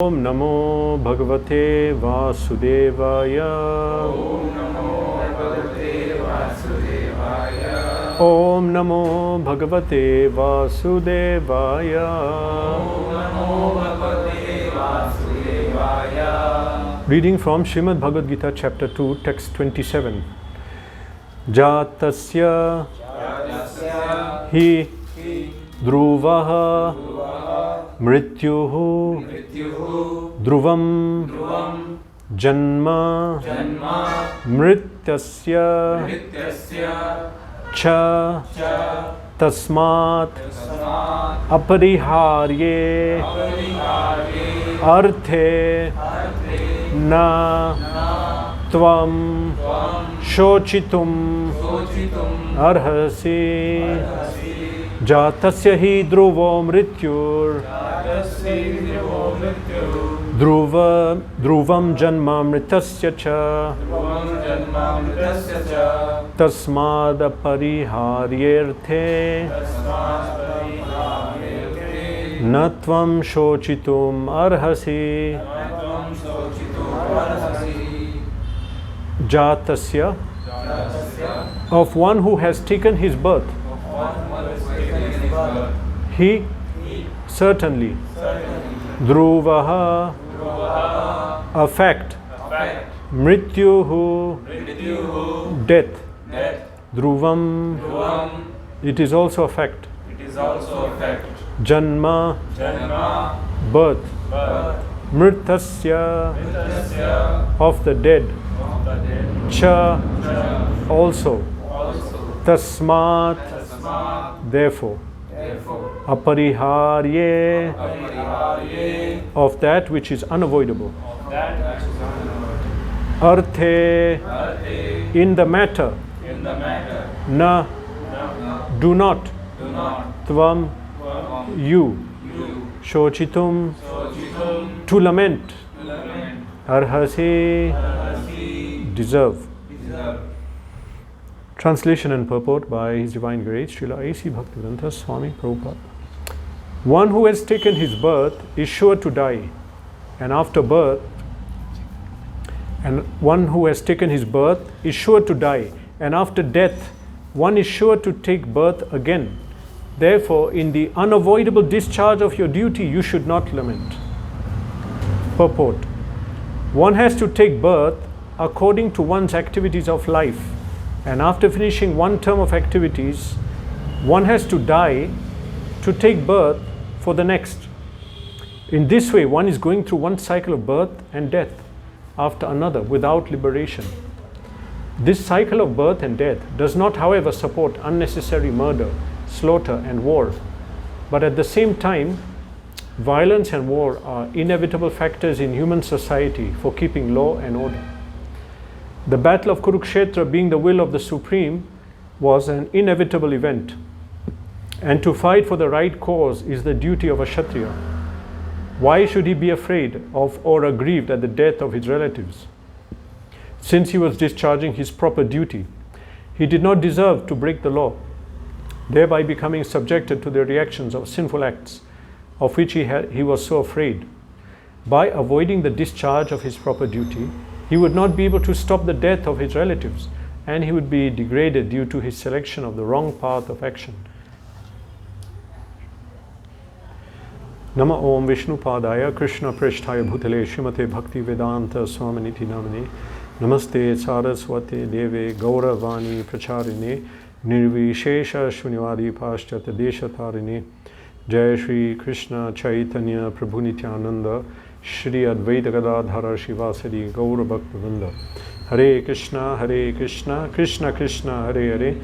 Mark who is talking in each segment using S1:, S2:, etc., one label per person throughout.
S1: Om Namo Bhagavate Vasudevaya.
S2: Om Namo Bhagavate Vasudevaya.
S1: Om Namo Bhagavate Vasudevaya.
S2: Om Namo Bhagavate Vasudevaya.
S1: Reading from Srimad Bhagavad-gita chapter 2, text 27. Jatasya hi dhruvaha mrityuhu dhruvam janma mrityasya cha tasmat apariharye arthe na tvam shochitum arhasi jatasya hi dhruvo mrityur dhruvam janma mritasya cha tasmad apariharyerthe na tvam shochitum arhasi. Jatasya, of one who has taken his birth. He, certainly. Dhruvaha, a fact. Mrityuhu, death. Dhruvam, it is also a fact. Janma, birth. Mritasya, of the dead. Cha, also. Tasmat, therefore. Apariharye, of that which is unavoidable. Arthe, in the matter. Na, do not. Tvam, you. Shochitum, to lament. Arhasi, deserve. Translation and purport by His Divine Grace, Srila A.C. Bhaktivedanta Swami Prabhupada. One who has taken his birth is sure to die, and after birth, and after death, one is sure to take birth again. Therefore, in the unavoidable discharge of your duty, you should not lament. Purport. One has to take birth according to one's activities of life, and after finishing one term of activities, one has to die to take birth for the next. In this way, one is going through one cycle of birth and death after another without liberation. This cycle of birth and death does not, however, support unnecessary murder, slaughter and war, but at the same time, violence and war are inevitable factors in human society for keeping law and order. The battle of Kurukshetra, being the will of the Supreme, was an inevitable event, and to fight for the right cause is the duty of a Kshatriya. Why should he be afraid of or aggrieved at the death of his relatives? Since he was discharging his proper duty, he did not deserve to break the law, thereby becoming subjected to the reactions of sinful acts, of which he was so afraid. By avoiding the discharge of his proper duty, he would not be able to stop the death of his relatives, and he would be degraded due to his selection of the wrong path of action. Nama Om Vishnu Padaya Krishna Prishthaya Bhutale Srimate Bhakti Vedanta Swaminiti Namane Namaste Saraswate Deve Gauravani Pracharine Nirvishesha Shunivadi Paschata Deshatarine Jai Shri Krishna Chaitanya Prabhu Nityananda Shri Advaita Gadadhara Shivasadi Gaura Bhaktivinoda. Hare Krishna, Krishna Krishna, Hare Hare,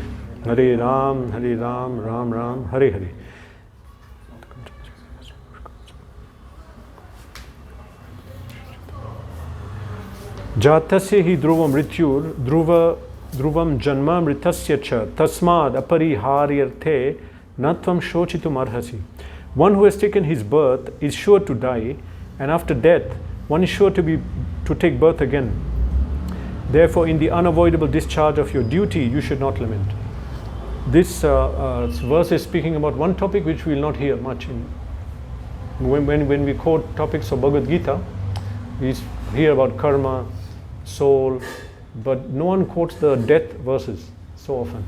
S1: Hare Ram, Ram Ram, Hare Hare. Jatasya hi dhruvam mrityur, dhruvam janma mritasya cha, tasmad apariharyarthe natvam shochitum arhasi. One who has taken his birth is sure to die, and after death, one is sure to take birth again. Therefore, in the unavoidable discharge of your duty, you should not lament. This verse is speaking about one topic which we will not hear much in When we quote topics of Bhagavad-gita, we hear about karma, soul, but no one quotes the death verses so often.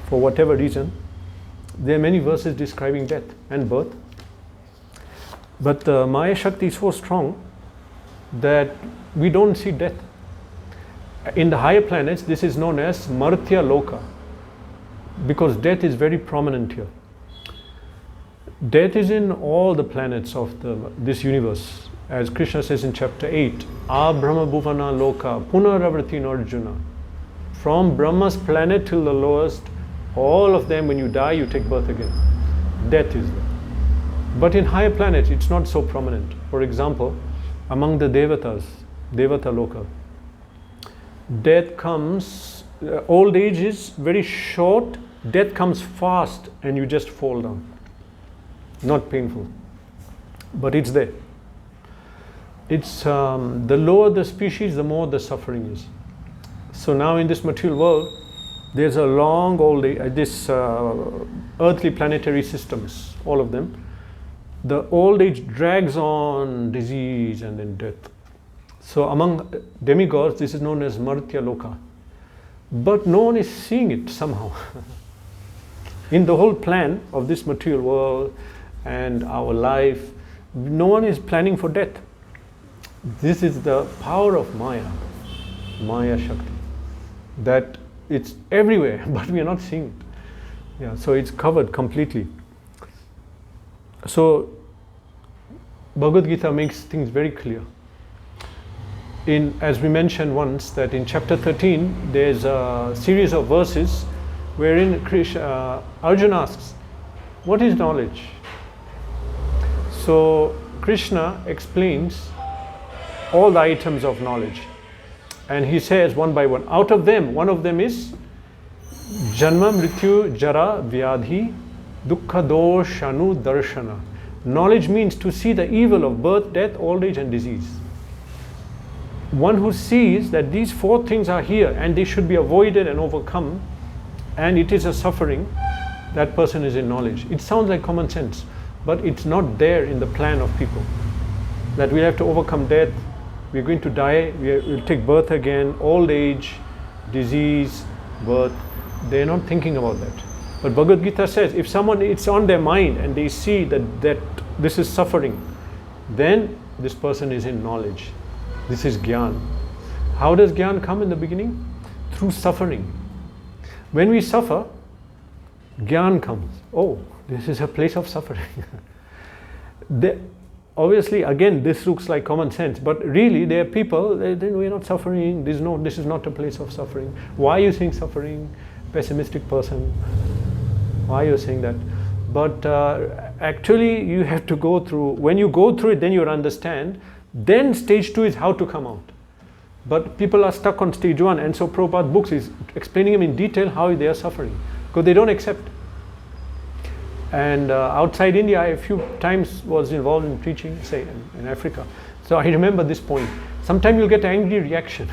S1: For whatever reason, there are many verses describing death and birth. But the Maya Shakti is so strong that we don't see death. In the higher planets, this is known as Martya Loka, because death is very prominent here. Death is in all the planets of this universe. As Krishna says in chapter 8, Brahma Bhuvana Loka, Punaravrati Arjuna. From Brahma's planet till the lowest, all of them, when you die, you take birth again. Death is there. But in higher planets, it's not so prominent. For example, among the Devatas, Devata Loka, death comes, old age is very short, death comes fast and you just fall down. Not painful, but it's there. It's the lower the species, the more the suffering is. So now in this material world, there's a long old age, earthly planetary systems, all of them. The old age drags on disease and then death. So among demigods, this is known as Martya Loka. But no one is seeing it somehow. In the whole plan of this material world and our life, no one is planning for death. This is the power of Maya, Maya Shakti, that it's everywhere, but we are not seeing it. Yeah, so it's covered completely. So Bhagavad-gita makes things very clear. As we mentioned once, that in chapter 13, there's a series of verses wherein Arjuna asks, what is knowledge? So Krishna explains all the items of knowledge. And he says one by one. Out of them, one of them is Janma, Mrityu, Jara, Vyadhi, Dukkha, Doshanu, Darshana. Knowledge means to see the evil of birth, death, old age and disease. One who sees that these four things are here and they should be avoided and overcome, and it is a suffering, that person is in knowledge. It sounds like common sense, but it's not there in the plan of people. That we have to overcome death, we're going to die, we'll take birth again, old age, disease, birth. They're not thinking about that. But Bhagavad-gita says, if someone, it's on their mind and they see that this is suffering, then this person is in knowledge. This is Gyan. How does Gyan come in the beginning? Through suffering. When we suffer, Gyan comes. Oh, this is a place of suffering. Obviously, again, this looks like common sense, but really there are people, then we're not suffering, this is not a place of suffering. Why are you saying suffering? Pessimistic person. Why are you saying that? But actually you have to go through, when you go through it, then you'll understand. Then stage 2 is how to come out. But people are stuck on stage 1, and so Prabhupada's books is explaining them in detail how they are suffering, because they don't accept. And outside India, I a few times was involved in preaching, say in Africa. So I remember this point. Sometimes you'll get an angry reaction.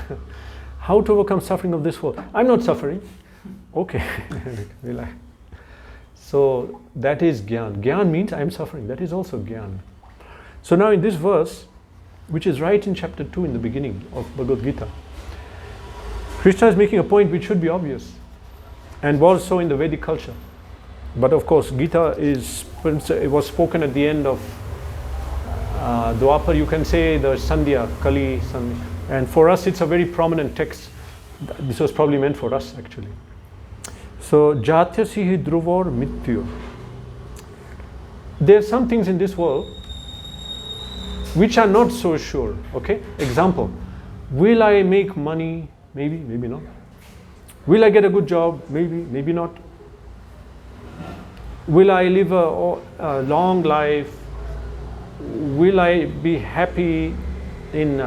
S1: How to overcome suffering of this world? I'm not suffering. Okay. Relax. So that is Gyan. Gyan means I'm suffering. That is also Gyan. So now in this verse, which is right in chapter 2 in the beginning of Bhagavad-gita, Krishna is making a point which should be obvious and was so in the Vedic culture. But of course, Gita it was spoken at the end of Dwapar, you can say the Sandhya, Kali, Sandhya. And for us, it's a very prominent text. This was probably meant for us, actually. So, Jatyasihi Dhruvor Mityu. There are some things in this world which are not so sure, okay? Example, will I make money? Maybe, maybe not. Will I get a good job? Maybe, maybe not. Will I live a long life? Will I be happy in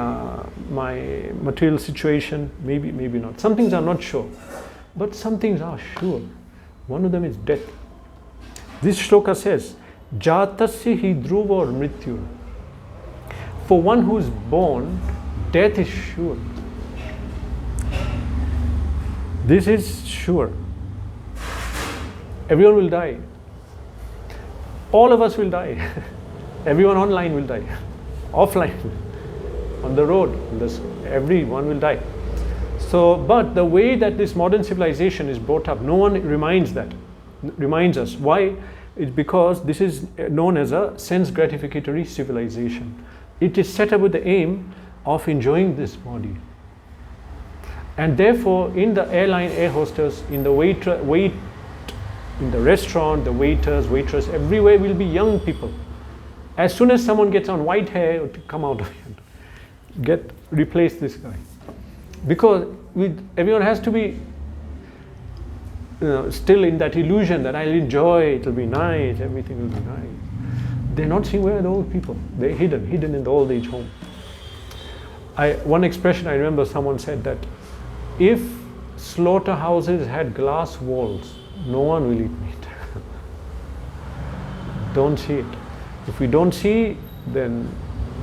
S1: my material situation? Maybe, maybe not. Some things are not sure, but some things are sure. One of them is death. This shloka says, Jatasya hi dhruva mrityu. For one who is born, death is sure. This is sure. Everyone will die. All of us will die. Everyone online will die. Offline, on the road, everyone will die. So, but the way that this modern civilization is brought up, no one reminds us. Why? It's because this is known as a sense gratificatory civilization. It is set up with the aim of enjoying this body. And therefore, in the airline, air hostess, in the in the restaurant, the waiters, waitress, everywhere will be young people. As soon as someone gets on white hair, to come out of it, replace this guy. Because everyone has to be still in that illusion that I'll enjoy, it'll be nice, everything will be nice. They're not seeing where are the old people. They're hidden in the old age home. One expression I remember, someone said that if slaughterhouses had glass walls, no one will eat meat. Don't see it. If we don't see, then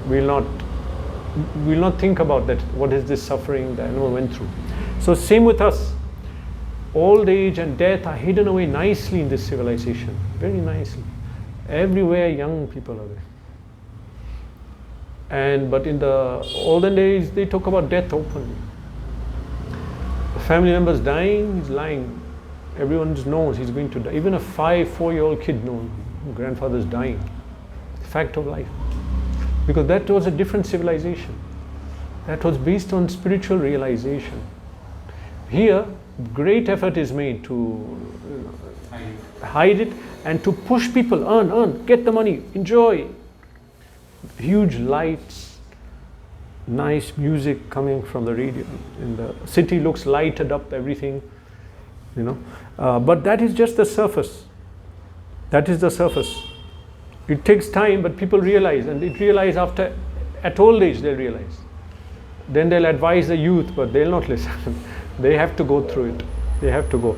S1: we'll not think about that. What is this suffering the animal went through? So same with us. Old age and death are hidden away nicely in this civilization, very nicely. Everywhere young people are there. But in the olden days, they talk about death openly. The family member's dying, he's lying. Everyone knows he's going to die. Even a 4-year-old kid knows grandfather's dying. Fact of life. Because that was a different civilization. That was based on spiritual realization. Here, great effort is made to hide it and to push people, earn, get the money, enjoy. Huge lights, nice music coming from the radio. In the city looks lighted up, everything, but that is just the surface. That is the surface. It takes time, but people realize, and it realize at old age they'll realize. Then they'll advise the youth, but they'll not listen. They have to go through it. They have to go.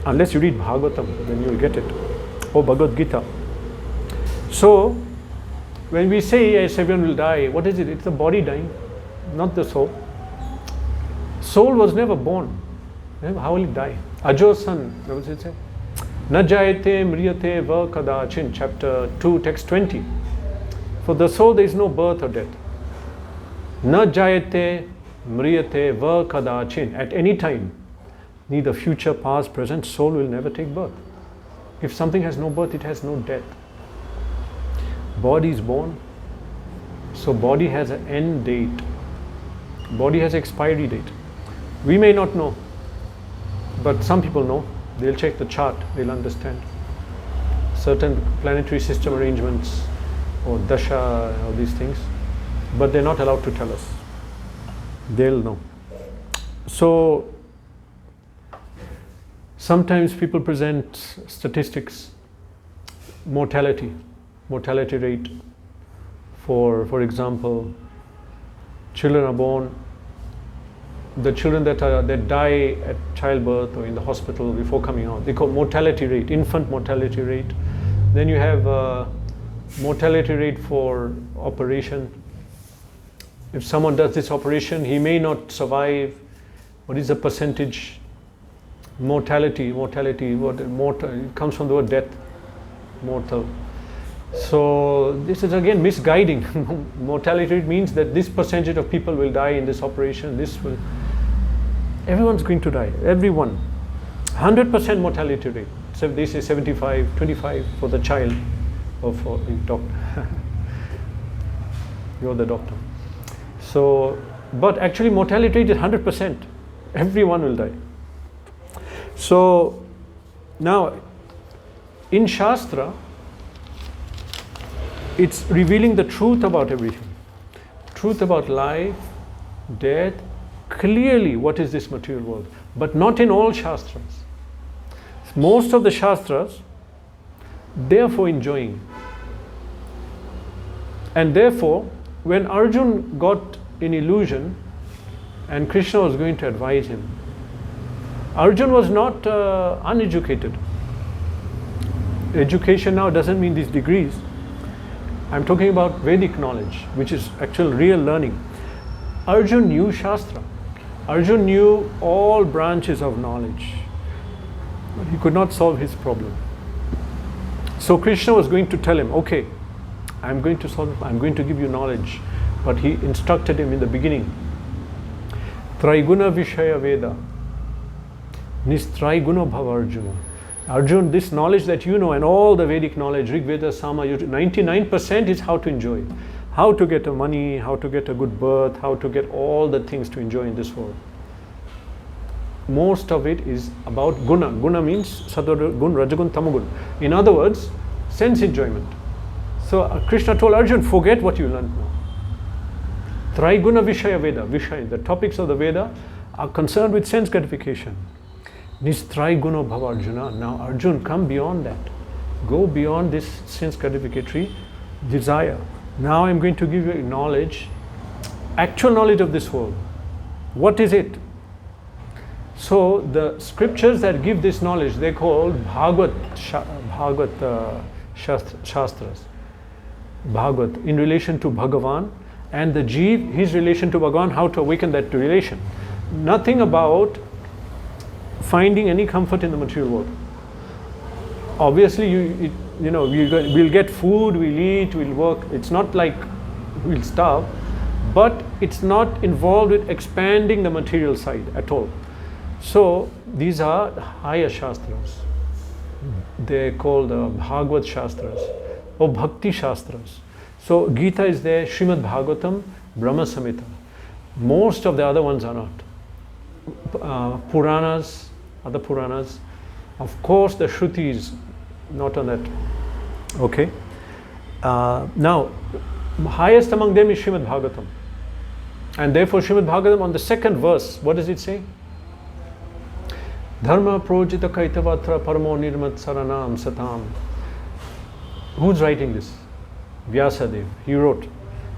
S1: Unless you read Bhagavatam, then you'll get it. Or Bhagavad-gita. So, when we say yes, everyone will die, what is it? It's the body dying, not the soul. Soul was never born. How will it die? Ajo-san, what does it say? Na jayate mriyate va kadachin, chapter 2, text 20. For the soul there is no birth or death. Na jayate mriyate va kadachin. At any time, neither future, past, present, soul will never take birth. If something has no birth, it has no death. Body is born, so body has an end date. Body has expiry date. We may not know, but some people know. They'll check the chart, they'll understand. Certain planetary system arrangements or dasha, all these things, but they're not allowed to tell us. They'll know. So, sometimes people present statistics, mortality rate. For example, children are born, the children that die at childbirth or in the hospital before coming out, they call mortality rate, infant mortality rate. Then you have mortality rate for operation. If someone does this operation, he may not survive. What is the percentage? Mortality, it comes from the word death, mortal. So this is again misguiding. Mortality rate means that this percentage of people will die in this operation, everyone's going to die, everyone. 100% mortality rate. So they say 75, 25 for the child or for the doctor. You're the doctor. So, but actually mortality rate is 100%. Everyone will die. So, now, in Shastra, it's revealing the truth about everything. Truth about life, death, clearly what is this material world. But not in all Shastras. Most of the Shastras, they are for enjoying. And therefore, when Arjun got in illusion and Krishna was going to advise him, Arjun was not uneducated. Education now doesn't mean these degrees. I'm talking about Vedic knowledge, which is actual real learning. Arjun knew Shastra. Arjun knew all branches of knowledge. But he could not solve his problem. So Krishna was going to tell him, okay, I'm going to solve, I'm going to give you knowledge. But he instructed him in the beginning. Traiguna Vishaya Veda. Nistraiguna Bhava Arjuna. Arjun, this knowledge that you know and all the Vedic knowledge, Rig Veda, Sama, 99% is how to enjoy. How to get a money, how to get a good birth, how to get all the things to enjoy in this world. Most of it is about guna. Guna means Sattva Gun, Rajagun, Tamagun. In other words, sense enjoyment. So Krishna told Arjun, forget what you learned now. Traiguna Vishaya Veda. Vishaya, the topics of the Veda are concerned with sense gratification. Nistraiguna Bhava Arjuna. Now Arjun, come beyond that. Go beyond this sense gratificatory desire. Now I'm going to give you knowledge, actual knowledge of this world. What is it? So the scriptures that give this knowledge, they're called Shastras. Bhagavad, in relation to Bhagavan, and the Jeev, his relation to Bhagavan, how to awaken that relation. Nothing about finding any comfort in the material world. Obviously, we'll get food, we'll eat, we'll work. It's not like we'll starve, but it's not involved with expanding the material side at all. So these are higher Shastras. They're called Bhagavad Shastras or Bhakti Shastras. So Gita is there, Srimad Bhagavatam, Brahma Samhita. Most of the other ones are not. Puranas, other Puranas. Of course the Shrutis, not on that. Okay. Now, highest among them is Srimad Bhagavatam. And therefore Srimad Bhagavatam on the second verse, what does it say? Dharma projita kaitavatra paramo nirmat saranam satam. Who's writing this? Vyasadeva. He wrote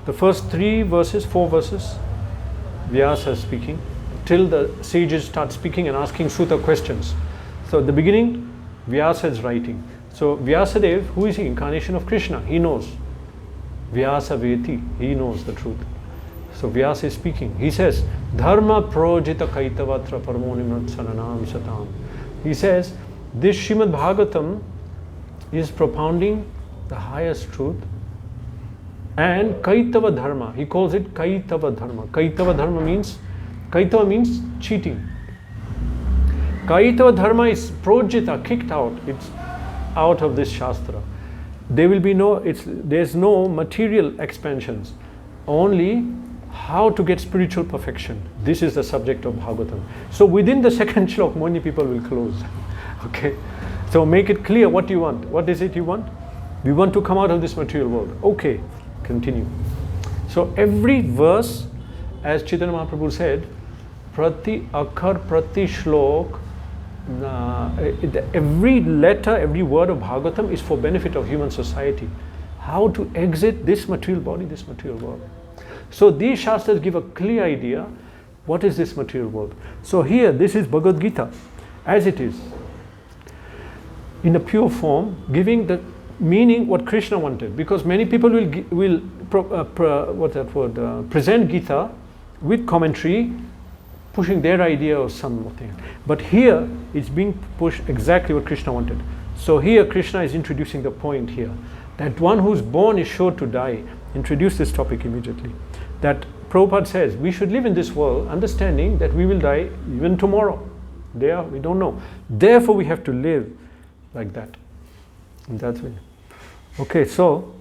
S1: the first 4 verses, Vyasa is speaking, till the sages start speaking and asking Sutta questions. So at the beginning, Vyasa is writing. So Vyasadeva, who is he? Incarnation of Krishna. He knows. Vyasa Veti. He knows the truth. So Vyasa is speaking. He says, Dharma projita kaitavatra paramonimrat sananam satam. He says, this Srimad Bhagavatam is propounding the highest truth and Kaitava Dharma. He calls it Kaitava Dharma. Kaitava Dharma means, Kaitava means cheating. Kaitava Dharma is projita, kicked out. It's out of this Shastra. There will be there's no material expansions. Only how to get spiritual perfection. This is the subject of Bhagavatam. So within the second shlok, many people will close. Okay. So make it clear what you want. What is it you want? We want to come out of this material world. Okay. Continue. So every verse, as Chaitanya Mahaprabhu said, Prati Akhar, Prati Shlok, every letter, every word of Bhagavatam is for benefit of human society. How to exit this material body, this material world. So these Shastras give a clear idea, what is this material world. So here, this is Bhagavad-gita, as it is, in a pure form, giving the meaning what Krishna wanted. Because many people will present Gita with commentary, pushing their idea or something. But here, it's being pushed exactly what Krishna wanted. So here, Krishna is introducing the point here, that one who's born is sure to die. Introduce this topic immediately. That Prabhupada says, we should live in this world understanding that we will die even tomorrow. We don't know. Therefore, we have to live like that. In that way. Okay, so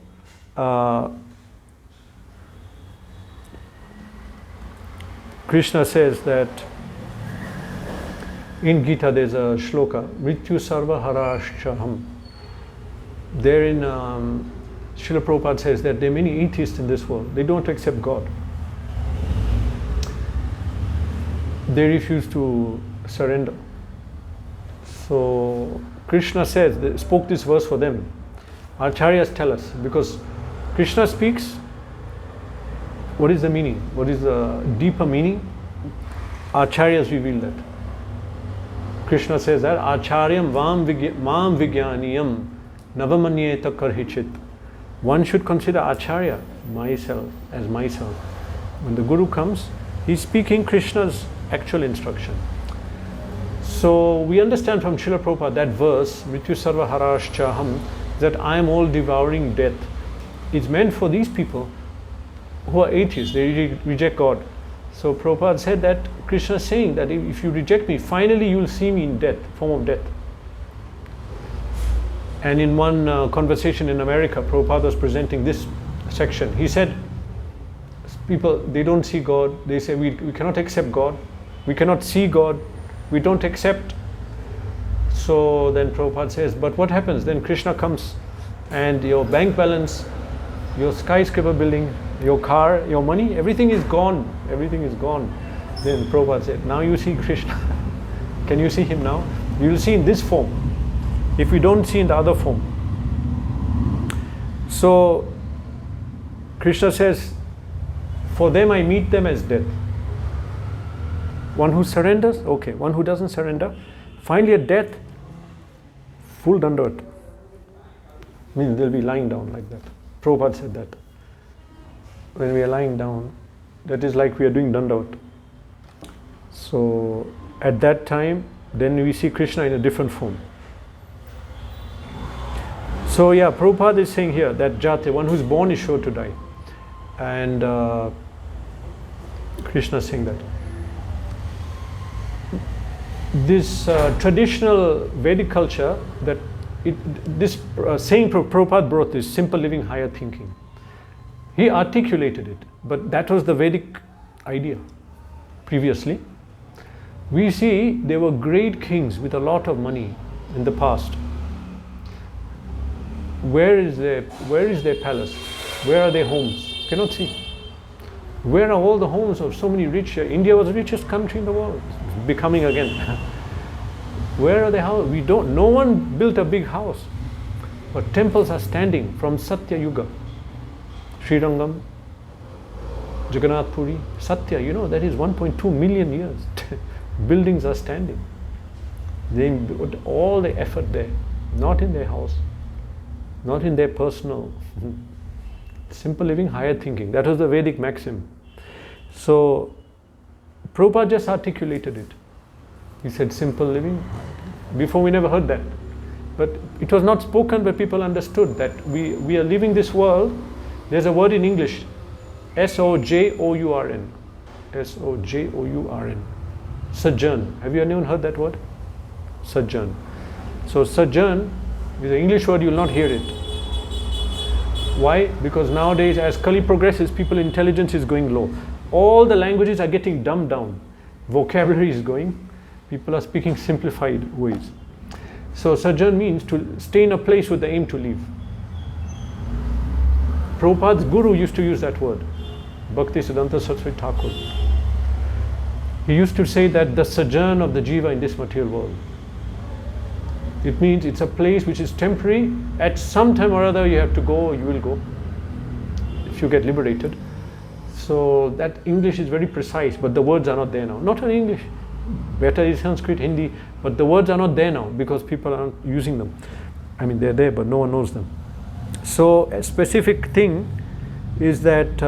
S1: Krishna says that in Gita there's a shloka, Mrityu Sarva Harashchaham. Therein, Srila Prabhupada says that there are many atheists in this world. They don't accept God. They refuse to surrender. So Krishna says, they spoke this verse for them. Acharyas tell us, because Krishna speaks, what is the meaning? What is the deeper meaning? Acharyas reveal that. Krishna says that, Acharyam mam vigyaniyam navamanyeta karhichit. One should consider Acharya, myself, as myself. When the Guru comes, he's speaking Krishna's actual instruction. So we understand from Srila Prabhupada that verse, Mrityu Sarva Harashchaham, that I am all devouring death. it's meant for these people who are atheists, they reject God. So Prabhupada said that Krishna is saying that if you reject me, finally you will see me in death, form of death. And in one conversation in America, Prabhupada was presenting this section. He said, people, they don't see God. They say, we cannot accept God. We cannot see God. We don't accept. So then Prabhupada says, but what happens? Then Krishna comes and your bank balance, your skyscraper building, your car, your money, everything is gone. Everything is gone. Then Prabhupada said, now you see Krishna. Can you see him now? You will see in this form. If we don't see in the other form. So Krishna says, for them I meet them as death. One who surrenders, okay. One who doesn't surrender, finally at death, full dandavat. Means they'll be lying down like that. Prabhupada said that. When we are lying down, that is like we are doing dandavat. So at that time, then we see Krishna in a different form. So yeah, Prabhupada is saying here that Jate, one who is born is sure to die. And Krishna is saying that. This traditional Vedic culture, that this saying Prabhupada brought, this simple living, higher thinking. He articulated it, but that was the Vedic idea previously. We see there were great kings with a lot of money in the past. Where is their palace? Where are their homes? Cannot see. Where are all the homes of so many rich? India was the richest country in the world, becoming again. Where are the houses? We don't. No one built a big house, but temples are standing from Satya Yuga. Srirangam, Jagannath Puri, Satya. You know that is 1.2 million years. Buildings are standing. They put all the effort there, not in their house, not in their personal. Simple living, higher thinking. That was the Vedic maxim. So Prabhupada just articulated it. He said simple living. Before we never heard that. But it was not spoken, but people understood that we are living this world. There's a word in English, S-O-J-O-U-R-N. S-O-J-O-U-R-N. Sojourn. Have you anyone heard that word? Sojourn. So sojourn is an English word, you will not hear it. Why? Because nowadays, as Kali progresses, people's intelligence is going low. All the languages are getting dumbed down. Vocabulary is going. People are speaking simplified ways. So sojourn means to stay in a place with the aim to leave. Prabhupada's guru used to use that word, Bhakti Siddhanta Saraswati Thakur. He used to say that the sojourn of the jiva in this material world. It means it's a place which is temporary. At some time or other you have to go, you will go, if you get liberated. So that English is very precise, but the words are not there now. Not only English, better is Sanskrit, Hindi, but the words are not there now because people aren't using them. I mean, they're there, but no one knows them. So a specific thing is that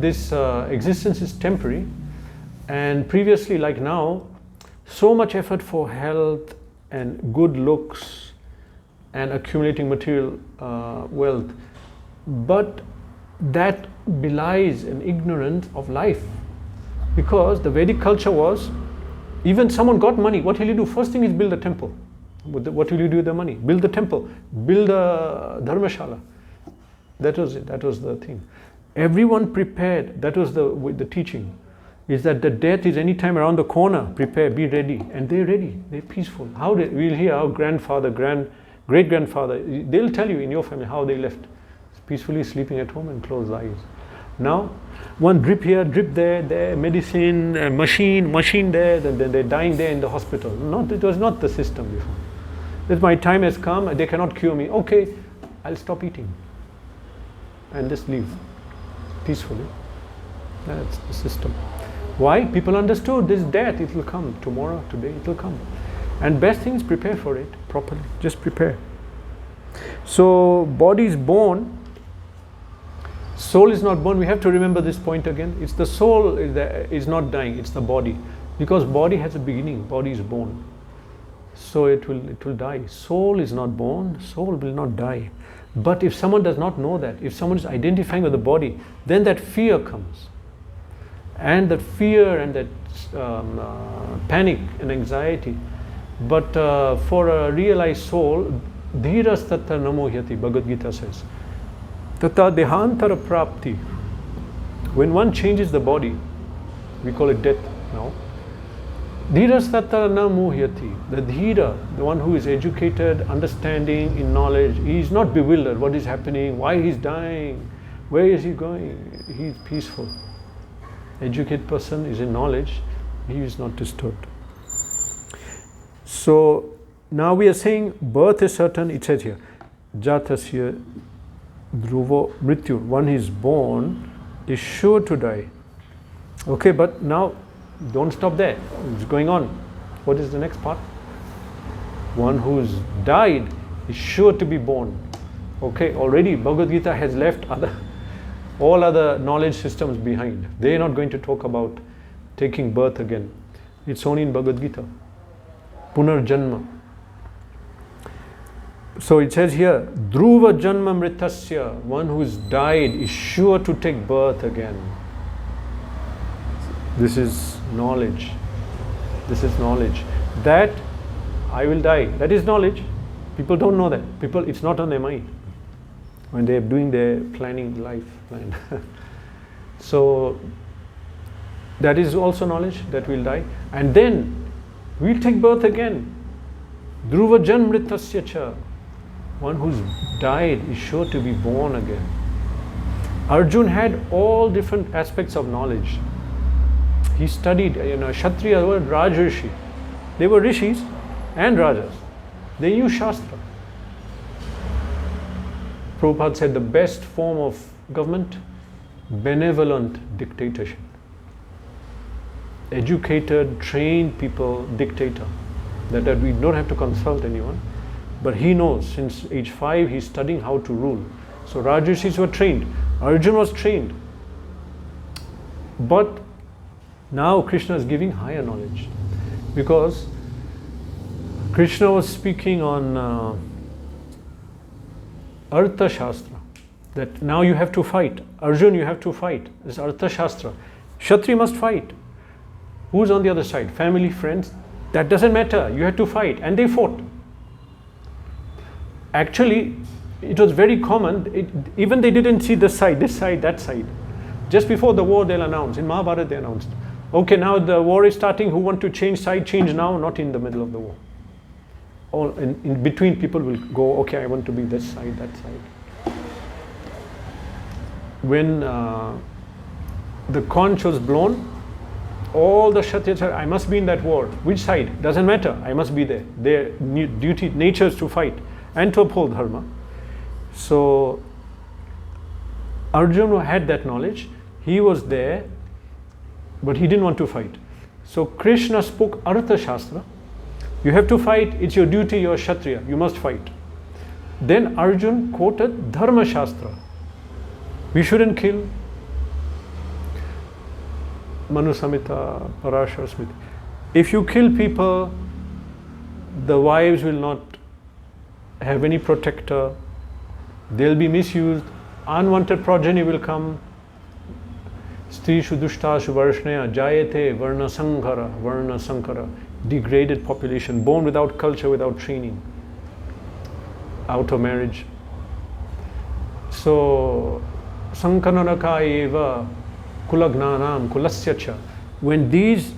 S1: this existence is temporary, and previously, like now, so much effort for health and good looks and accumulating material wealth, but that belies an ignorance of life, because the Vedic culture was, even someone got money, what will you do? First thing is build a temple. What will you do with the money? Build the temple, build a dharmashala. That was it. That was the thing. Everyone prepared. That was the teaching. Is that the death is any time around the corner. Prepare, be ready, and they're ready. They're peaceful. We'll hear our grandfather, great grandfather. They'll tell you in your family how they left, peacefully sleeping at home and closed eyes. Now, one drip here, drip there, medicine, machine there, then they're dying there in the hospital. It was not the system before. That my time has come, they cannot cure me. Okay, I'll stop eating and just leave peacefully. That's the system. Why? People understood this death, it will come tomorrow, today, it will come. And best thing is prepare for it properly. Just prepare. So, body is born. Soul is not born. We have to remember this point again. It's the soul is not dying, it's the body. Because body has a beginning, body is born. So it will die. Soul is not born, soul will not die. But if someone does not know that, if someone is identifying with the body, then that fear comes. And that fear and that panic and anxiety. But for a realized soul, dhiras tatta namohyati, Bhagavad-gita says. Tata dehantara prapti. When one changes the body, we call it death now. Dhiras tatta namohyati. The dhira, the one who is educated, understanding, in knowledge, he is not bewildered. What is happening? Why he is dying? Where is he going? He is peaceful. Educated person is in knowledge, he is not disturbed. So now we are saying birth is certain. It says here, Jatasya dhruvo mrityu. One is born is sure to die. Okay, but now don't stop there. It's going on. What is the next part? One who's died is sure to be born. Okay, already Bhagavad-gita has left all other knowledge systems behind. They are not going to talk about taking birth again. It's only in Bhagavad-gita. Punarjanma. So it says here, Dhruva Janma Mritasya, one who is died is sure to take birth again. This is knowledge. This is knowledge. That I will die, that is knowledge. People don't know that. People, it's not on their mind when they're doing their planning, life plan. So that is also knowledge, that we'll die. And then we'll take birth again. Dhruva Janmritasya cha. One who's died is sure to be born again. Arjun had all different aspects of knowledge. He studied, Kshatriya were Rajrishi. They were rishis and rajas. They knew Shastra. Prabhupada said the best form of government, benevolent dictatorship. Educated, trained people, dictator. That we don't have to consult anyone. But he knows, since age 5, he's studying how to rule. So Rajrishis were trained. Arjuna was trained. But now Krishna is giving higher knowledge. Because Krishna was speaking on Artha Shastra. That now you have to fight. Arjuna, you have to fight. This Artha Shastra. Kshatriya must fight. Who's on the other side? Family, friends? That doesn't matter. You have to fight. And they fought. Actually, it was very common. Even they didn't see this side, that side. Just before the war, they'll announce. In Mahabharata, they announced, okay, now the war is starting. Who want to change side? Change now, not in the middle of the war. All in between, people will go, okay, I want to be this side, that side. When the conch was blown, all the Kshatriyas said, I must be in that war. Which side? Doesn't matter. I must be there. Their duty, nature is to fight and to uphold dharma. So Arjuna had that knowledge. He was there, but he didn't want to fight. So Krishna spoke Artha Shastra. You have to fight. It's your duty. You're Kshatriya. You must fight. Then Arjuna quoted Dharma Shastra. We shouldn't kill. Manu Samhita, Parashara Smriti. If you kill people, the wives will not have any protector. They'll be misused. Unwanted progeny will come. Strishu dushtashu varshneya jayate varna sankara. Degraded population, born without culture, without training. Out of marriage. So, sankanaraka eva kulagnanam kulasyacha. When these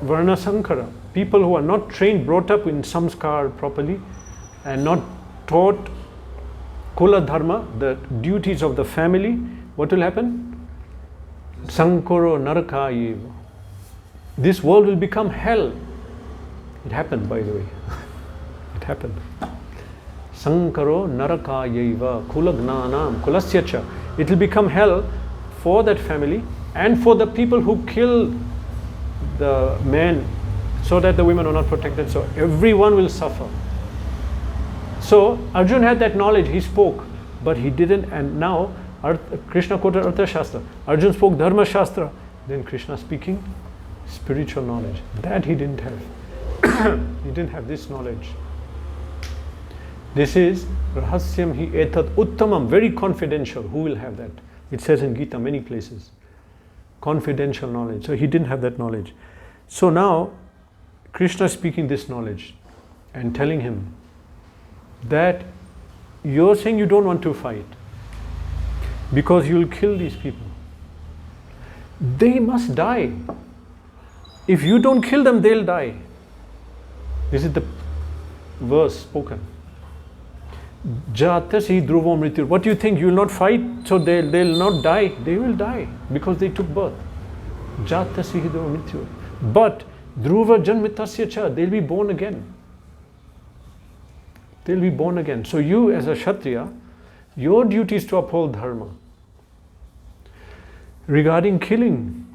S1: varna sankara, people who are not trained, brought up in samskar properly, and not taught kula dharma, the duties of the family, what will happen? Sankaro narakayeva. This world will become hell. It happened, by the way. It happened. Sankaro narakayeva kulagnanam kulasyacha. It will become hell for that family and for the people who kill the men so that the women are not protected. So everyone will suffer. So Arjuna had that knowledge, he spoke, but he didn't, and now Krishna quoted Artha Shastra. Arjuna spoke Dharma Shastra, then Krishna speaking spiritual knowledge. That he didn't have. He didn't have this knowledge. This is rahasyam hi etat uttamam, very confidential. Who will have that? It says in Gita many places. Confidential knowledge. So he didn't have that knowledge. So now Krishna is speaking this knowledge and telling him that you're saying you don't want to fight because you'll kill these people. They must die. If you don't kill them, they'll die. This is the verse spoken. Jatasi dhruvo mrityur. What do you think? You will not fight, so they'll not die. They will die because they took birth. Jatasi dhruvo mrityur. But dhruva janmitasya cha, they'll be born again. They'll be born again. So you as a Kshatriya, your duty is to uphold dharma. Regarding killing,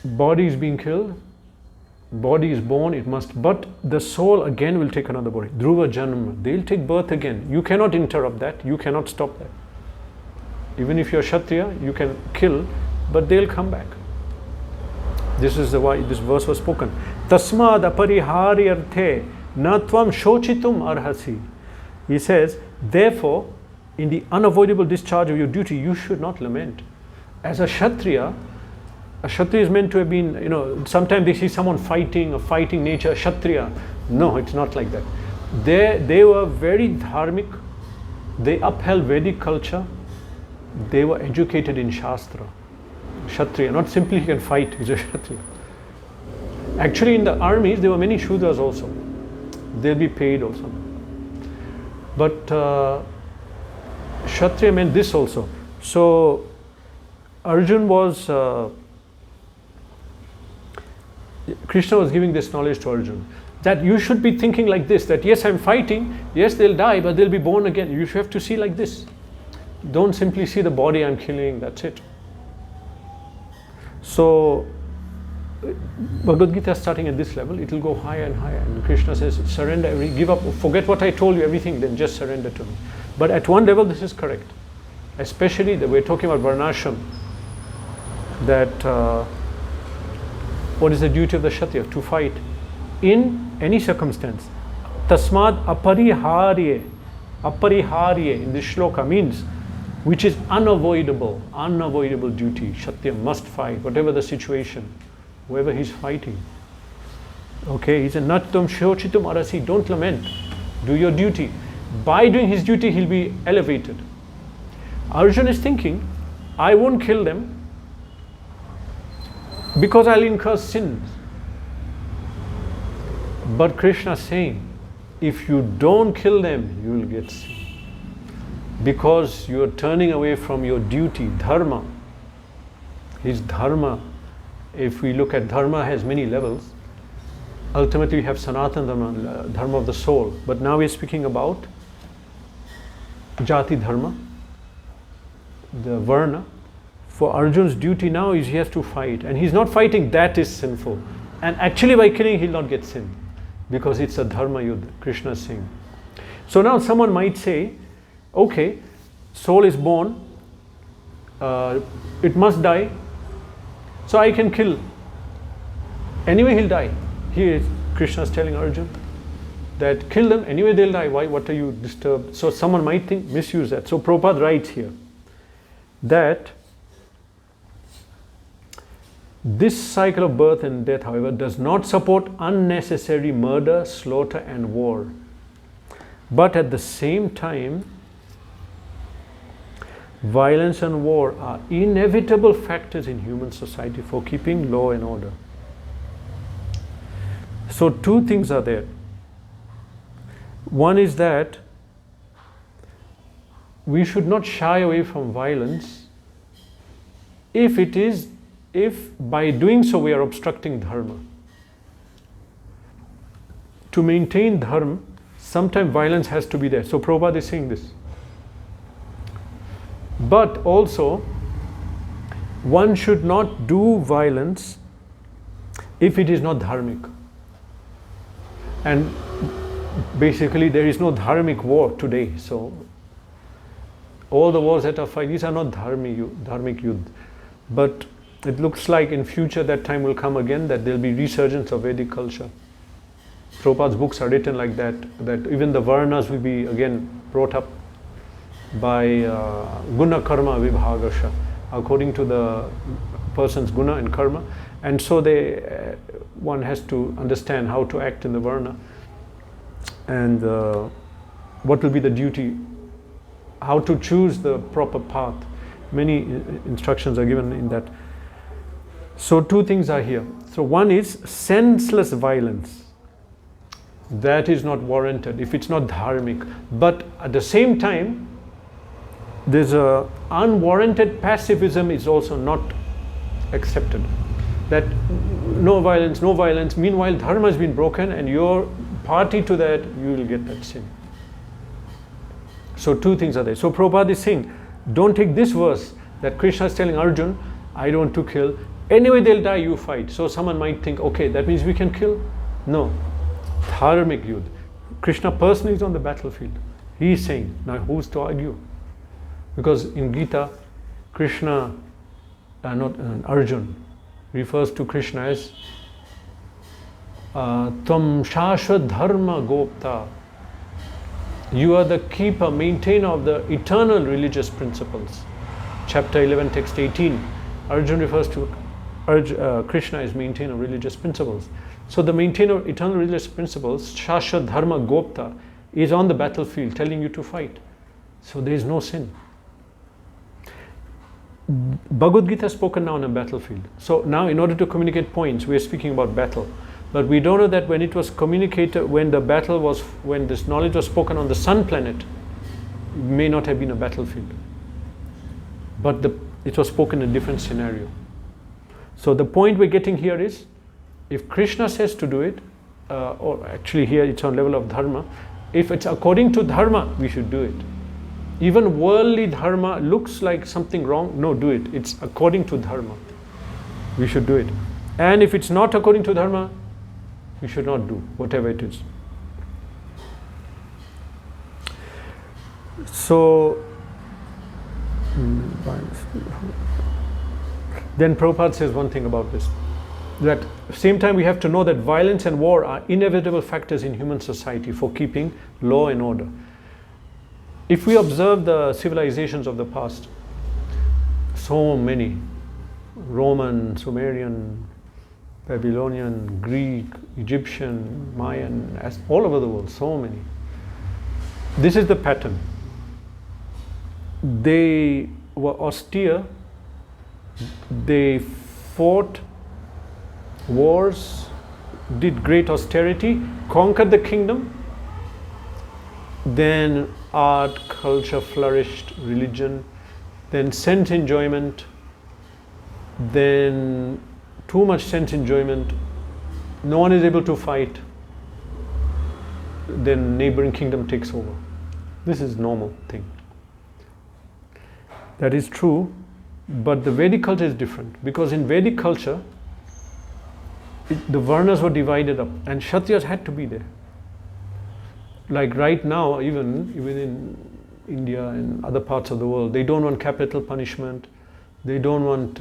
S1: body is being killed, body is born, it must, but the soul again will take another body. Dhruva janma, they'll take birth again. You cannot interrupt that, you cannot stop that. Even if you're Kshatriya, you can kill, but they'll come back. This is why this verse was spoken. Tasmad apariharyarthe na tvam shochitum arhasi. He says, therefore, in the unavoidable discharge of your duty, you should not lament. As a Kshatriya is meant to have been, sometimes they see someone fighting, a fighting nature, Kshatriya. No, it's not like that. They were very dharmic, they upheld Vedic culture, they were educated in Shastra. Kshatriya, not simply he can fight, he's a Kshatriya. Actually in the armies there were many Shudras also. They'll be paid also. But Kshatriya meant this also. So Arjun was, Krishna was giving this knowledge to Arjun, that you should be thinking like this, that yes, I'm fighting, yes, they'll die, but they'll be born again. You should have to see like this. Don't simply see the body I'm killing, that's it. So Bhagavad-gita starting at this level, it will go higher and higher. And Krishna says, surrender, give up, forget what I told you, everything, then just surrender to me. But at one level, this is correct. Especially that we're talking about Varnashram, that what is the duty of the Kshatriya? To fight in any circumstance. Tasmad apariharye in this shloka means which is unavoidable duty. Kshatriya must fight, whatever the situation, whoever he's fighting. Okay, he said, Nattam shochitum arasi, don't lament, do your duty. By doing his duty, he'll be elevated. Arjuna is thinking, I won't kill them because I'll incur sins. But Krishna is saying, if you don't kill them, you will get sin. Because you are turning away from your duty, dharma. His dharma, if we look at dharma, has many levels. Ultimately, we have Sanatana dharma, dharma of the soul. But now we're speaking about jati dharma, the varna. For Arjun's duty now is he has to fight, and he's not fighting, that is sinful. And actually by killing he'll not get sin, because it's a dharma yuddha, Krishna is saying. So now someone might say, okay, soul is born, it must die, so I can kill. Anyway he'll die. Here Krishna is telling Arjun that kill them, anyway they'll die, why, what are you disturbed? So someone might think, misuse that. So Prabhupada writes here that this cycle of birth and death, however, does not support unnecessary murder, slaughter and war. But at the same time, violence and war are inevitable factors in human society for keeping law and order. So two things are there. One is that we should not shy away from violence if by doing so we are obstructing dharma. To maintain dharma, sometimes violence has to be there. So Prabhupada is saying this. But also, one should not do violence if it is not dharmic. And basically there is no dharmic war today. So all the wars that are fighting, these are not dharmic yuddha. But it looks like in future that time will come again, that there will be resurgence of Vedic culture. Prabhupada's books are written like that, that even the varnas will be again brought up by guna karma vibhagasha, according to the person's guna and karma. And so one has to understand how to act in the varna, and what will be the duty, how to choose the proper path. Many instructions are given in that. So two things are here. So one is senseless violence. That is not warranted if it's not dharmic. But at the same time, there's a unwarranted pacifism is also not accepted. That no violence, no violence. Meanwhile, dharma has been broken, and you're party to that, you will get that sin. So two things are there. So Prabhupada is saying, don't take this verse that Krishna is telling Arjun, I don't want to kill. Anyway, they'll die, you fight. So someone might think, okay, that means we can kill. No. Dharmic yudh. Krishna personally is on the battlefield. He is saying, now who's to argue? Because in Gita, Krishna, Arjun, refers to Krishna as Tvam Shashvat Dharma Gopta. You are the keeper, maintainer of the eternal religious principles. Chapter 11, text 18. Arjun refers to Krishna as maintainer of religious principles. So the maintainer of eternal religious principles, Shashvat Dharma Gopta, is on the battlefield telling you to fight. So there is no sin. Bhagavad-gita is spoken now on a battlefield. So now in order to communicate points, we are speaking about battle. But we don't know that when it was communicated, when the battle was, when this knowledge was spoken on the sun planet, it may not have been a battlefield. But it was spoken in a different scenario. So the point we're getting here is, if Krishna says to do it, or actually here it's on level of dharma, if it's according to dharma, we should do it. Even worldly dharma looks like something wrong, no, do it. It's according to dharma. We should do it. And if it's not according to dharma, we should not do whatever it is. So, then Prabhupada says one thing about this. That at the same time we have to know that violence and war are inevitable factors in human society for keeping law and order. If we observe the civilizations of the past, so many, Roman, Sumerian, Babylonian, Greek, Egyptian, Mayan, all over the world, so many. This is the pattern. They were austere, they fought wars, did great austerity, conquered the kingdom, then art, culture flourished, religion, then sense enjoyment, then too much sense enjoyment, no one is able to fight, then neighboring kingdom takes over. This is normal thing. That is true, but the Vedic culture is different, because in Vedic culture, the varnas were divided up and Kshatriyas had to be there. Like right now, even in India and other parts of the world, they don't want capital punishment, they don't want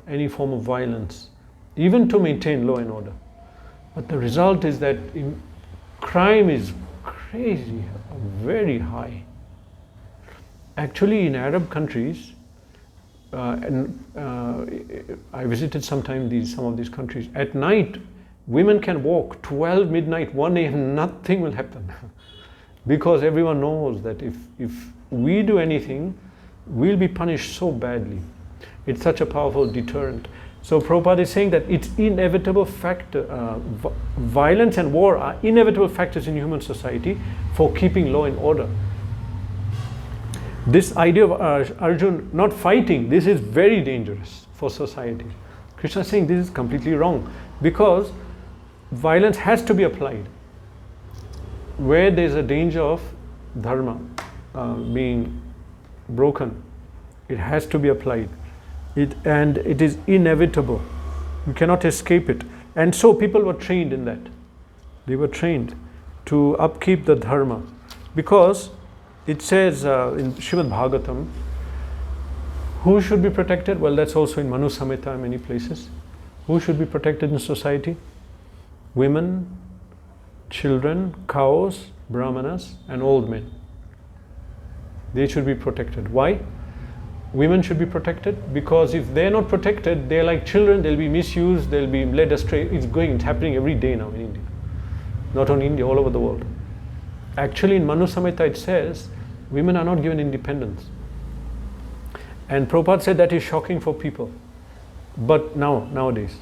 S1: any form of violence, even to maintain law and order. But the result is that crime is crazy, very high. Actually, in Arab countries, I visited some of these countries. At night, women can walk 12 midnight, 1 a.m. Nothing will happen, because everyone knows that if we do anything, we'll be punished so badly. It's such a powerful deterrent. So Prabhupada is saying that it's inevitable factor. Violence and war are inevitable factors in human society for keeping law and order. This idea of Arjun not fighting, this is very dangerous for society. Krishna is saying this is completely wrong, because violence has to be applied. Where there is a danger of dharma being broken, it has to be applied. And it is inevitable. You cannot escape it. And so people were trained in that. They were trained to upkeep the dharma. Because it says in Srimad Bhagavatam, who should be protected? Well, that's also in Manu Samhita in many places. Who should be protected in society? Women, children, cows, brahmanas, and old men. They should be protected. Why? Women should be protected because if they're not protected, they're like children, they'll be misused, they'll be led astray. It's happening every day now in India. Not only India, all over the world. Actually, in Manu Samhita it says, women are not given independence. And Prabhupada said that is shocking for people. But nowadays.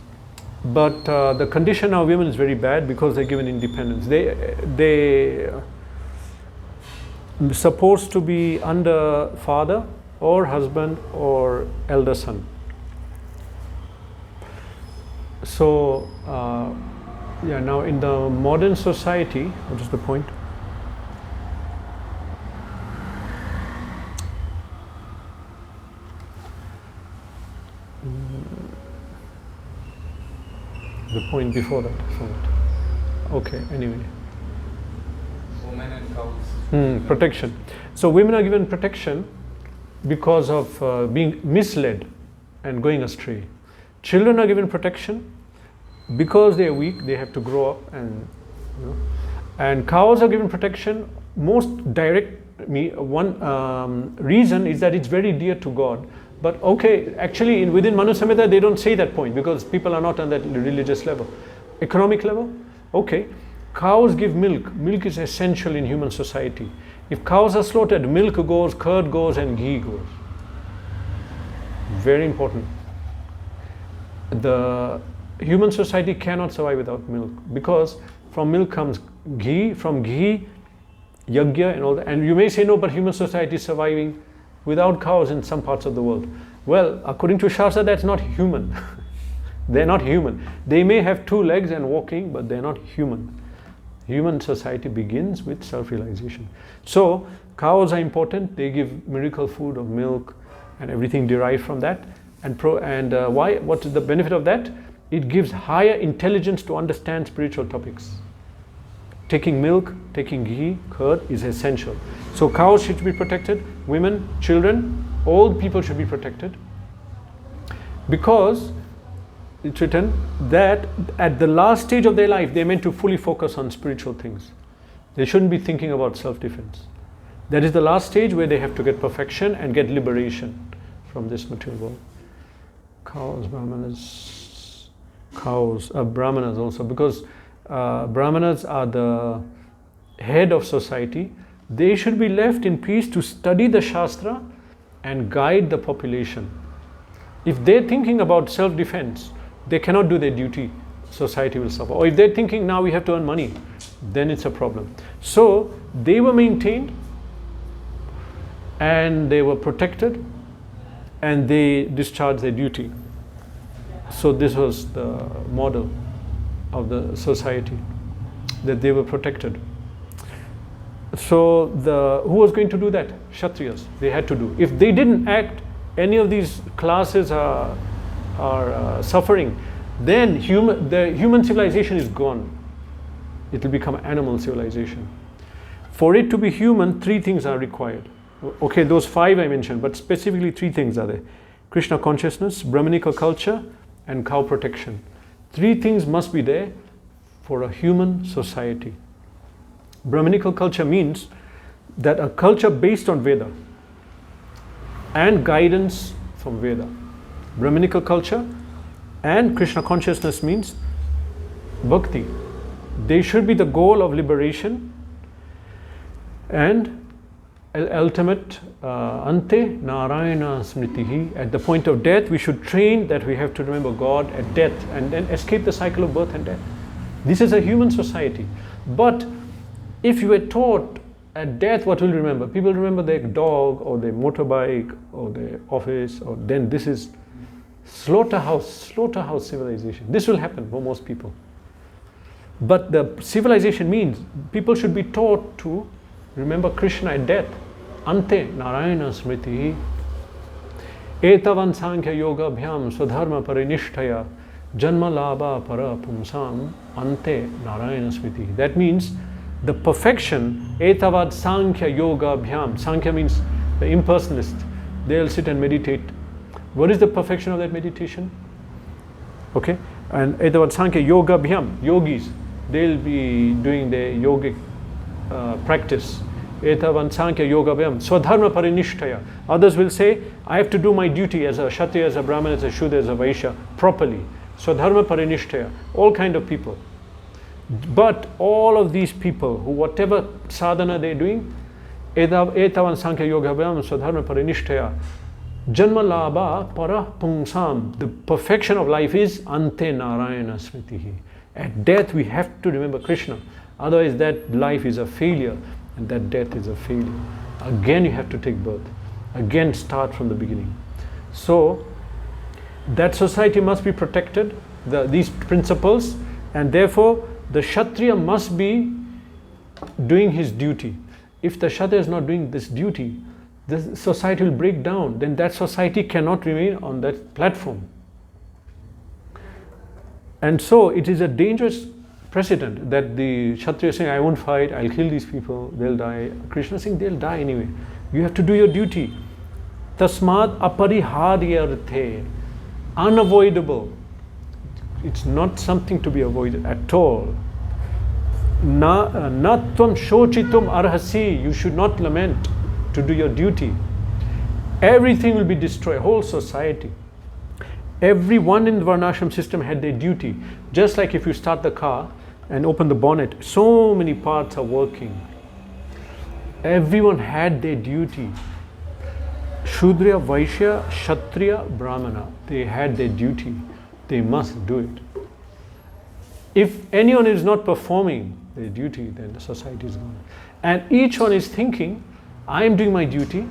S1: But the condition of women is very bad because they're given independence. They supposed to be under father or husband or elder son. So, now in the modern society, what is the point? The point before that. Okay, anyway.
S2: Women and cows.
S1: Protection. So women are given protection because of being misled and going astray. Children are given protection because they are weak, they have to grow up, and cows are given protection. Most direct reason is that it's very dear to God. But okay, actually within Manu Samhita they don't say that point because people are not on that religious level. Economic level, okay, cows give milk. Milk is essential in human society. If cows are slaughtered, milk goes, curd goes, and ghee goes. Very important. The human society cannot survive without milk because from milk comes ghee, from ghee, yajna and all that. And you may say, no, but human society is surviving without cows in some parts of the world. Well, according to Shastra, that's not human. They're not human. They may have 2 legs and walking, but they're not human. Human society begins with self-realization. So, cows are important. They give miracle food of milk and everything derived from that. And why? What is the benefit of that? It gives higher intelligence to understand spiritual topics. Taking milk, taking ghee, curd is essential. So cows should be protected, women, children, old people should be protected. Because it's written that at the last stage of their life, they're meant to fully focus on spiritual things. They shouldn't be thinking about self-defense. That is the last stage where they have to get perfection and get liberation from this material world. Cows, brahmanas also, because brahmanas are the head of society. They should be left in peace to study the Shastra and guide the population. If they're thinking about self-defense, they cannot do their duty, society will suffer. Or if they're thinking now we have to earn money, then it's a problem. So they were maintained and they were protected and they discharged their duty. So this was the model of the society, that they were protected. So who was going to do that? Kshatriyas. They had to do. If they didn't act, any of these classes are suffering, then the human civilization is gone. It will become animal civilization. For it to be human, 3 things are required. Okay, those 5 I mentioned, but specifically 3 things are there. Krishna consciousness, Brahmanical culture, and cow protection. 3 things must be there for a human society. Brahmanical culture means that a culture based on Veda and guidance from Veda. Brahmanical culture and Krishna consciousness means bhakti. They should be the goal of liberation and ultimate ante narayana smritihi. At the point of death, we should train that we have to remember God at death and then escape the cycle of birth and death. This is a human society. But if you were taught at death, what will you remember? People remember their dog or their motorbike or their office, or then this is slaughterhouse civilization. This will happen for most people. But the civilization means people should be taught to remember Krishna at death. Ante narayana smriti etavan sankhya yoga bhyam swadharma parinishthaya janma labha para pumsam ante narayana smriti. That means the perfection, etavad sankhya yoga bhyam. Sankhya means the impersonalist. They'll sit and meditate. What is the perfection of that meditation? Okay, and etavad sankhya yoga bhyam, yogis. they'll be doing their yogic practice. Etavan Sankhya Yoga Vyam Swadharma Parinishtaya. Others will say, I have to do my duty as a Kshatriya, as a Brahmana, as a Shudra, as a Vaishya properly. Swadharma Parinishtaya. All kind of people. But all of these people who whatever sadhana they're doing, Etavan Sankhya Yoga Vyam Swadharma Parinishtaya. Janma Labha Para Pungsam. The perfection of life is Ante Narayana Smritihi. At death we have to remember Krishna. Otherwise that life is a failure. And that death is a failure. Again you have to take birth. Again start from the beginning. So that society must be protected, these principles, and therefore the Kshatriya must be doing his duty. If the Kshatriya is not doing this duty, the society will break down. Then that society cannot remain on that platform. And so it is a dangerous precedent that the Kshatriya is saying, I won't fight, I'll kill these people, they'll die. Krishna is saying, they'll die anyway. You have to do your duty. Tasmad apariharyarthe. Unavoidable. It's not something to be avoided at all. Natvam shochitum arhasi. You should not lament to do your duty. Everything will be destroyed, whole society. Everyone in the Varnashram system had their duty. Just like if you start the car and open the bonnet, so many parts are working. Everyone had their duty. Shudra, Vaishya, Kshatriya, Brahmana, they had their duty. They must do it. If anyone is not performing their duty, then the society is gone. And each one is thinking, I am doing my duty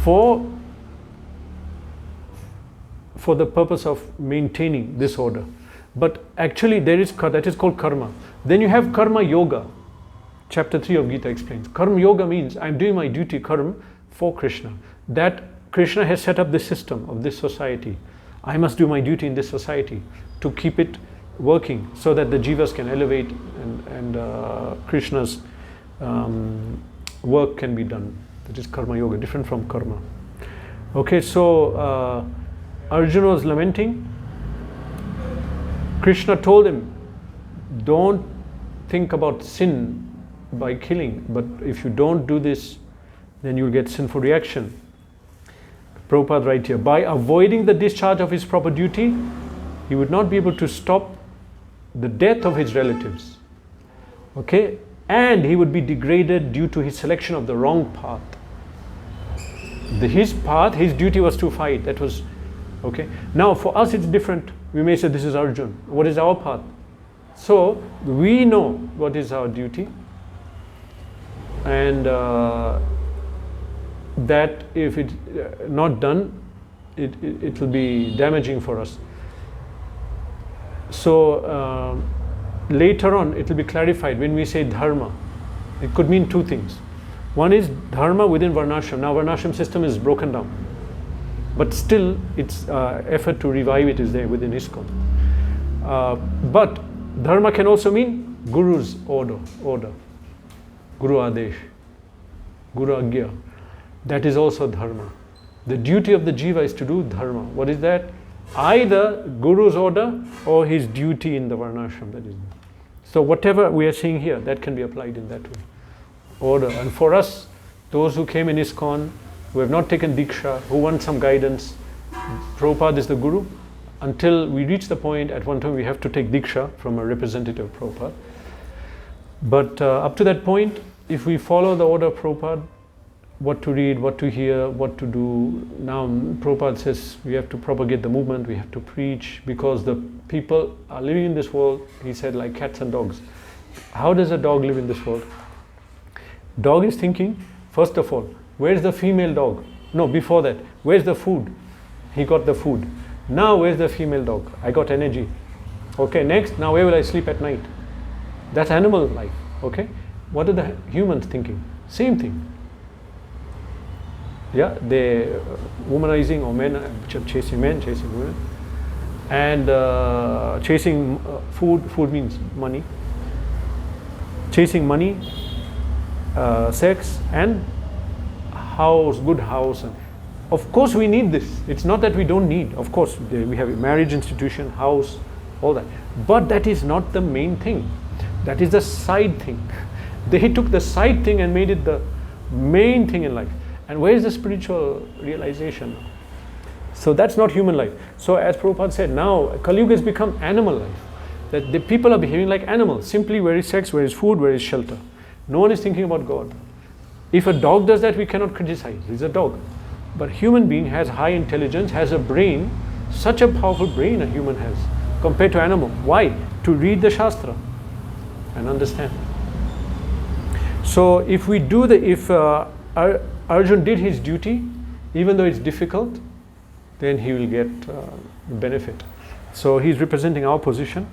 S1: for the purpose of maintaining this order. But actually that is called karma. Then you have karma yoga. Chapter 3 of Gita explains. Karma yoga means I am doing my duty, karma, for Krishna. That Krishna has set up this system of this society. I must do my duty in this society to keep it working so that the jivas can elevate and Krishna's work can be done. That is karma yoga, different from karma. Okay, so Arjuna was lamenting. Krishna told him, don't think about sin by killing, but if you don't do this, then you'll get sinful reaction. Prabhupada right here, by avoiding the discharge of his proper duty, he would not be able to stop the death of his relatives. Okay? And he would be degraded due to his selection of the wrong path. His path, his duty was to fight. That was okay. Now for us it's different. We may say this is Arjuna. What is our path? So we know what is our duty, and that if it's not done, it will be damaging for us. So later on it will be clarified when we say dharma. It could mean two things. One is dharma within Varnashram. Now Varnashram system is broken down, but still its effort to revive it is there within ISKCON. But dharma can also mean Guru's order, Guru Adesh, Guru Agya. That is also dharma. The duty of the jiva is to do dharma. What is that? Either Guru's order or his duty in the Varnashram. That is. So whatever we are seeing here, that can be applied in that way. Order. And for us, those who came in ISKCON, who have not taken Diksha, who want some guidance, Prabhupada is the Guru. Until we reach the point, at one time we have to take Diksha from a representative of Prabhupada. But up to that point, if we follow the order of Prabhupada, what to read, what to hear, what to do. Now Prabhupada says we have to propagate the movement, we have to preach, because the people are living in this world, he said, like cats and dogs. How does a dog live in this world? Dog is thinking, first of all, where's the female dog? No, before that, where's the food? He got the food. Now where's the female dog? I got energy. Okay, next, now where will I sleep at night? That's animal life. Okay, what are the humans thinking? Same thing. Yeah, they're womanizing, or men chasing men, chasing women, and chasing food. Food means money. Chasing money, sex, and house, good house. And of course we need this. It's not that we don't need. Of course we have a marriage institution, house, all that. But that is not the main thing. That is the side thing. They took the side thing and made it the main thing in life. And where is the spiritual realization? So that's not human life. So as Prabhupada said, now Kali Yuga has become animal life. That the people are behaving like animals. Simply, where is sex, where is food, where is shelter. No one is thinking about God. If a dog does that, we cannot criticize. He's a dog. But human being has high intelligence, has a brain, such a powerful brain a human has compared to animal. Why? To read the Shastra and understand. So if we do if Arjun did his duty, even though it's difficult, then he will get the benefit. So he's representing our position.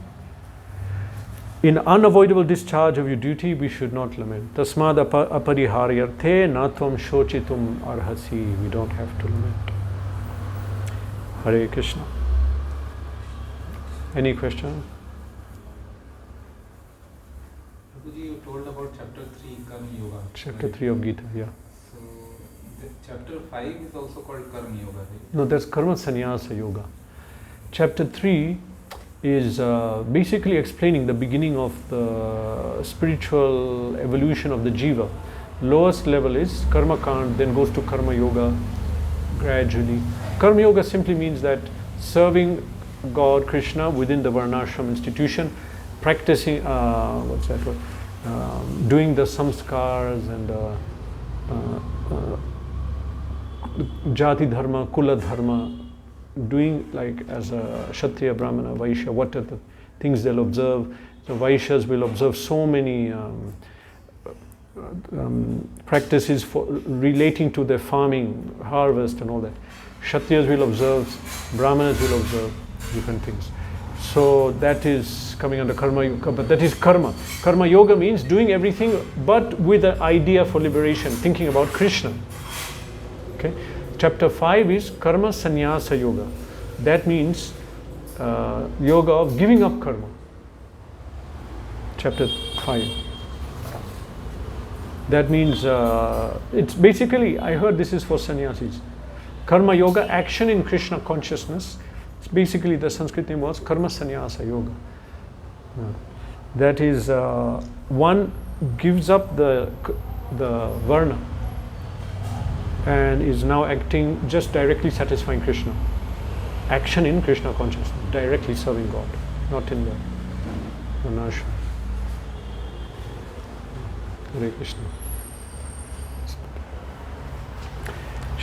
S1: In unavoidable discharge of your duty, we should not lament. Tasmad apariharyarthe natvam shochitum arhasi. We don't have to lament. Hare Krishna. Any question?
S2: Prabhuji, you told about chapter 3, Karma Yoga.
S1: Chapter 3 of Gita, yeah.
S2: So, chapter 5 is also called Karma Yoga, right?
S1: No, that's Karma Sannyasa Yoga. Chapter 3 is basically explaining the beginning of the spiritual evolution of the jiva. Lowest level is Karma Kand, then goes to Karma Yoga gradually. Karma Yoga simply means that serving God, Krishna within the Varnashram institution, practicing, doing the samskars and jati dharma, kula dharma, doing like as a Kshatriya, Brahmana, Vaishya, what are the things they'll observe. So Vaishyas will observe so many practices for relating to their farming, harvest and all that. Kshatriyas will observe, Brahmanas will observe different things. So that is coming under Karma Yoga, but that is Karma. Karma Yoga means doing everything but with an idea for liberation, thinking about Krishna. Okay. Chapter 5 is Karma Sannyasa Yoga. That means yoga of giving up karma. Chapter 5. That means it's basically, I heard this is for sannyasis. Karma Yoga, action in Krishna consciousness. It's basically the Sanskrit name was Karma Sannyasa Yoga. That is, one gives up the varna and is now acting just directly satisfying Krishna. Action in Krishna consciousness, directly serving God, not in the Varnashram. Hare Krishna.